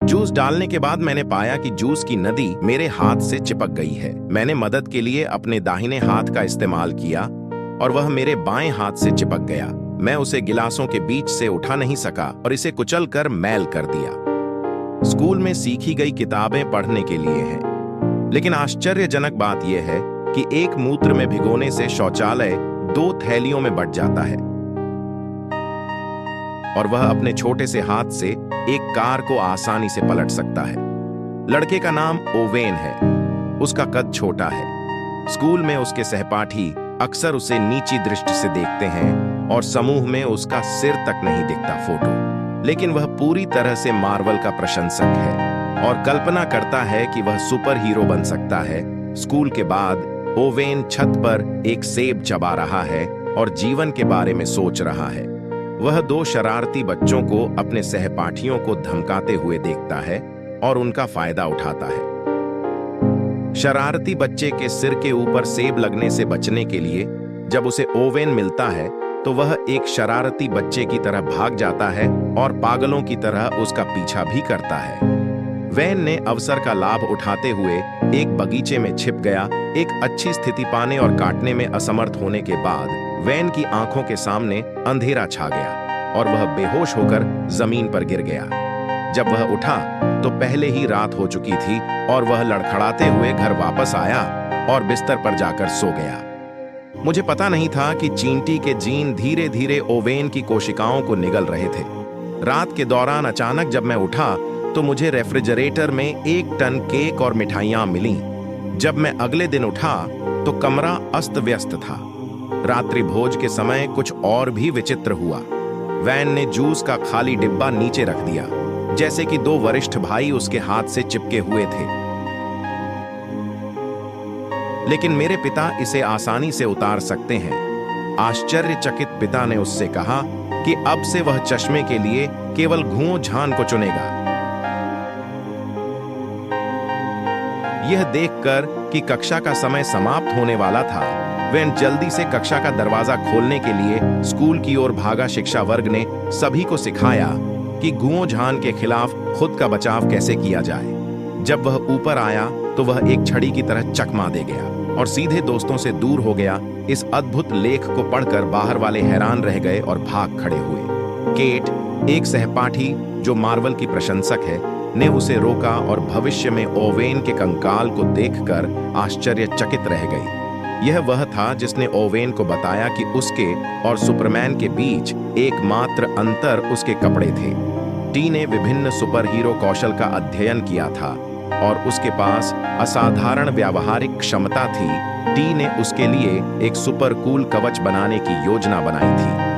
Juice डालने के बाद मैंने पाया कि जूस की नदी मेरे हाथ से चिपक गई है। मैंने मदद के लिए अपने दाहिने हाथ का इस्तेमाल किया और वह मेरे बाएं हाथ से चिपक गया। मैं उसे गिलासों के बीच से उठा नहीं सका और इसे कुचलकर मैल कर दिया। स्कूल में सीखी गई किताबें पढ़ने के लिए हैं, लेकिन आश्चर्यजनक बात यह है कि एक मूत्र में भिगोने से शौचालय 2 थैलियों में बंट जाता है और वह अपने छोटे से हाथ से एक कार को आसानी से पलट सकता है। लड़के का नाम ओवेन है। उसका कद छोटा है। स्कूल में उसके सहपाठी अक्सर उसे नीची दृष्टि से देखते हैं और समूह में उसका सिर तक नहीं दिखता फोटो। लेकिन वह पूरी तरह से मार्वल का प्रशंसक है और कल्पना करता है कि वह सुपर हीरो बन सकता है। स्कूल के बाद ओवेन छत पर एक सेब चबा रहा है और जीवन के बारे में सोच रहा है। वह 2 शरारती बच्चों को अपने सहपाठियों को धमकाते हुए देखता है और उनका फायदा उठाता है। शरारती बच्चे के सिर के ऊपर सेब लगने से बचने के लिए जब उसे ओवेन मिलता है तो वह एक शरारती बच्चे की तरह भाग जाता है और पागलों की तरह उसका पीछा भी करता है। वैन ने अवसर का लाभ उठाते हुए एक बगीचे में छिप गया। एक अच्छी स्थिति पाने और काटने में असमर्थ होने के बाद वैन की आंखों के सामने अंधेरा छा गया और वह बेहोश होकर जमीन पर गिर गया। जब वह उठा तो पहले ही रात हो चुकी थी और वह लड़खड़ाते हुए घर वापस आया और बिस्तर पर जाकर सो गया। मुझे पता नहीं था कि चींटी के जीन धीरे धीरे ओवेन की कोशिकाओं को निगल रहे थे। रात के दौरान अचानक जब मैं उठा तो मुझे रेफ्रिजरेटर में 1 टन केक और मिठाइयां मिली। जब मैं अगले दिन उठा तो कमरा अस्त व्यस्त था। रात्रि भोज के समय कुछ और भी विचित्र हुआ। वैन ने जूस का खाली डिब्बा नीचे रख दिया, जैसे कि 2 वरिष्ठ भाई उसके हाथ से चिपके हुए थे। लेकिन मेरे पिता इसे आसानी से उतार सकते हैं। आश्चर्यचकित पिता ने उससे कहा कि अब से वह चश्मे के लिए केवल घुओ-झान को चुनेगा। यह देखकर कि कक्षा का समय समाप्त होने वाला था, वैन जल्दी से कक्षा का दरवाजा खोलने के लिए स्कूल की ओर भागा। शिक्षा वर्ग ने सभी को सिखाया कि घुओ-झान के खिलाफ खुद का बचाव कैसे किया जाए। जब वह ऊपर आया तो वह एक छड़ी की तरह चकमा दे गया और सीधे दोस्तों से दूर हो गया। इस अद्भुत लेख को पढ़कर बाहर वाले हैरान रह गए और भाग खड़े हुए। केट, एक सहपाठी जो मार्वल की प्रशंसक है, ने उसे रोका और भविष्य में ओवेन के कंकाल को देखकर आश्चर्यचकित रह गई। यह वह था जिसने ओवेन को बताया कि उसके और सुपरमैन के बीच एकमात्र अंतर उसके कपड़े थे। टी ने विभिन्न सुपर हीरो कौशल का अध्ययन किया था और उसके पास असाधारण व्यावहारिक क्षमता थी। टी ने उसके लिए एक सुपर कूल कवच बनाने की योजना बनाई थी।